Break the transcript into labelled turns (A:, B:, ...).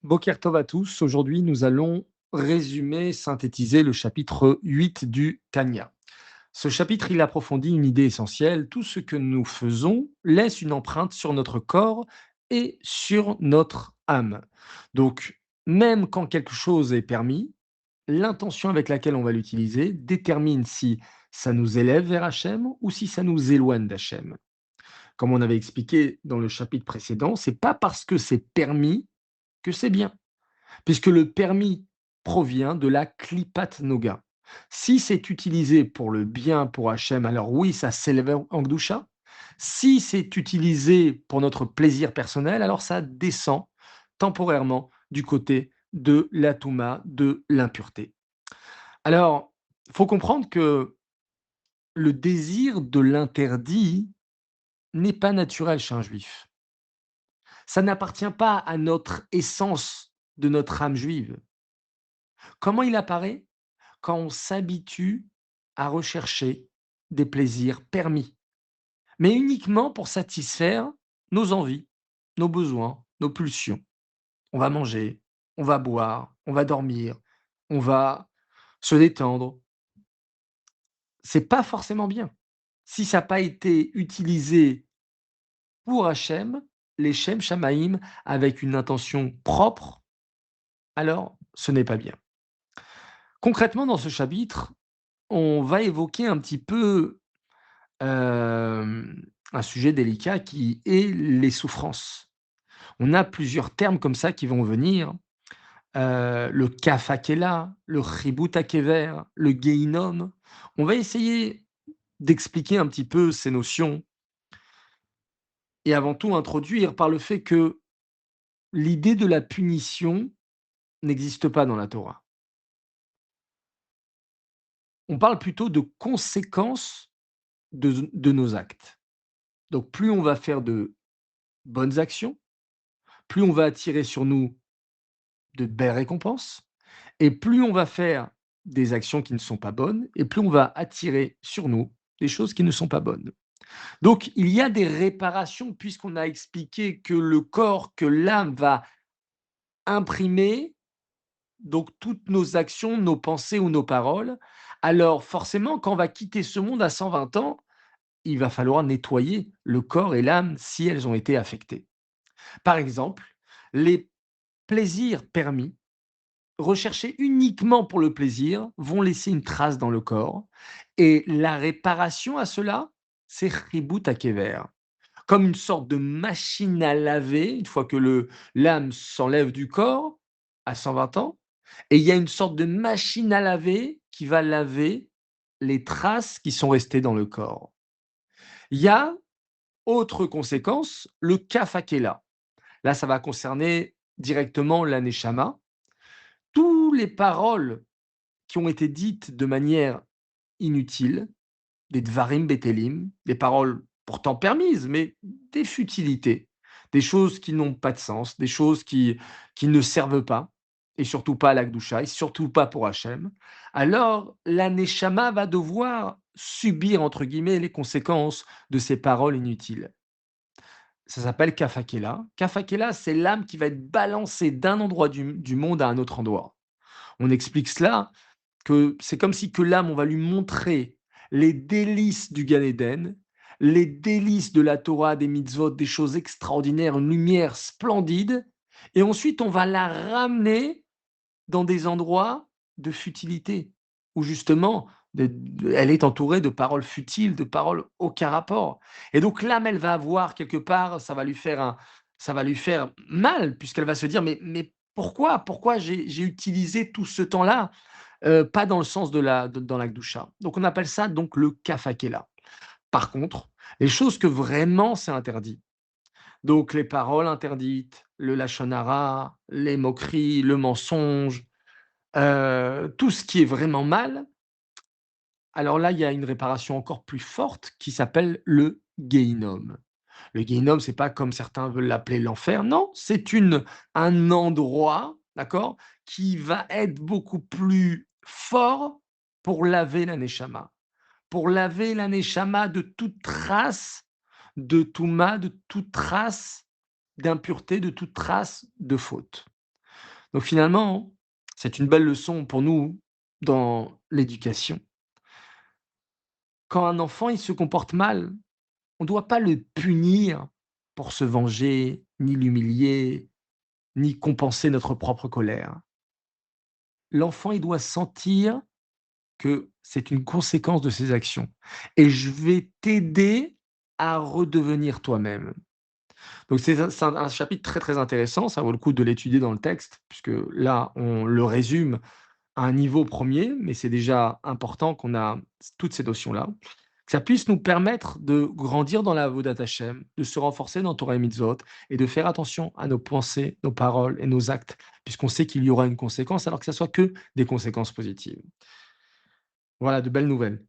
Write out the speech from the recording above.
A: Boker Tov à tous. Aujourd'hui, nous allons résumer, synthétiser le chapitre 8 du Tanya. Ce chapitre, il approfondit une idée essentielle. Tout ce que nous faisons laisse une empreinte sur notre corps et sur notre âme. Donc, même quand quelque chose est permis, l'intention avec laquelle on va l'utiliser détermine si ça nous élève vers Hachem ou si ça nous éloigne d'Hachem. Comme on avait expliqué dans le chapitre précédent, c'est pas parce que c'est permis que c'est bien, puisque le permis provient de la Klipat Noga. Si c'est utilisé pour le bien pour Hachem, alors oui, ça s'élève en Gdusha. Si c'est utilisé pour notre plaisir personnel, alors ça descend temporairement du côté de la Touma, de l'impureté. Alors, il faut comprendre que le désir de l'interdit n'est pas naturel chez un juif. Ça n'appartient pas à notre essence de notre âme juive. Comment il apparaît? Quand on s'habitue à rechercher des plaisirs permis, mais uniquement pour satisfaire nos envies, nos besoins, nos pulsions. On va manger, on va boire, on va dormir, on va se détendre. C'est pas forcément bien. Si ça n'a pas été utilisé pour Hachem, les Shem Shamaïm, avec une intention propre, alors ce n'est pas bien. Concrètement, dans ce chapitre, on va évoquer un petit peu un sujet délicat qui est les souffrances. On a plusieurs termes comme ça qui vont venir, le kafakela, le chibut hakever, le geinom. On va essayer d'expliquer un petit peu ces notions et avant tout introduire par le fait que l'idée de la punition n'existe pas dans la Torah. On parle plutôt de conséquences de nos actes. Donc plus on va faire de bonnes actions, plus on va attirer sur nous de belles récompenses, et plus on va faire des actions qui ne sont pas bonnes, et plus on va attirer sur nous des choses qui ne sont pas bonnes. Donc il y a des réparations puisqu'on a expliqué que le corps, que l'âme va imprimer, donc toutes nos actions, nos pensées ou nos paroles. Alors forcément, quand on va quitter ce monde à 120 ans, il va falloir nettoyer le corps et l'âme si elles ont été affectées. Par exemple, les plaisirs permis recherchés uniquement pour le plaisir vont laisser une trace dans le corps et la réparation à cela, c'est Ribut Hakever. Comme une sorte de machine à laver, une fois que l'âme s'enlève du corps à 120 ans, et il y a une sorte de machine à laver qui va laver les traces qui sont restées dans le corps. Il y a autre conséquence, le kafakela. Là, ça va concerner directement l'aneshama. Toutes les paroles qui ont été dites de manière inutile, des dvarim betelim, des paroles pourtant permises, mais des futilités, des choses qui n'ont pas de sens, des choses qui ne servent pas, et surtout pas à l'Akdoucha, et surtout pas pour Hachem, alors la Neshama va devoir subir, entre guillemets, les conséquences de ces paroles inutiles. Ça s'appelle Kafakela. Kafakela, c'est l'âme qui va être balancée d'un endroit du monde à un autre endroit. On explique cela que c'est comme si que l'âme, on va lui montrer les délices du Gan Eden, les délices de la Torah, des mitzvot, des choses extraordinaires, une lumière splendide, et ensuite on va la ramener dans des endroits de futilité, où justement elle est entourée de paroles futiles, de paroles aucun rapport. Et donc l'âme, elle va avoir quelque part, ça va lui faire mal, puisqu'elle va se dire, mais pourquoi j'ai utilisé tout ce temps-là pas dans le sens de dans la Gdusha. Donc on appelle ça donc le kafakela. Par contre, les choses que vraiment c'est interdit, donc les paroles interdites, le lachon hara, les moqueries, le mensonge, tout ce qui est vraiment mal, alors là, il y a une réparation encore plus forte qui s'appelle le Gehinnom. Le Gehinnom, c'est pas comme certains veulent l'appeler l'enfer, non, c'est un endroit, d'accord, qui va être beaucoup plus fort pour laver la neshama. Pour laver la neshama de toute trace de touma, de toute trace d'impureté, de toute trace de faute. Donc finalement, c'est une belle leçon pour nous dans l'éducation. Quand un enfant, il se comporte mal, on ne doit pas le punir pour se venger, ni l'humilier, ni compenser notre propre colère. L'enfant, il doit sentir que c'est une conséquence de ses actions et je vais t'aider à redevenir toi-même. Donc c'est un chapitre très, très intéressant, ça vaut le coup de l'étudier dans le texte puisque là, on le résume à un niveau premier, mais c'est déjà important qu'on a toutes ces notions-là. Que ça puisse nous permettre de grandir dans la Avodat Hashem, de se renforcer dans Torah et Mitzvot et de faire attention à nos pensées, nos paroles et nos actes, puisqu'on sait qu'il y aura une conséquence, alors que ça soit que des conséquences positives. Voilà, de belles nouvelles.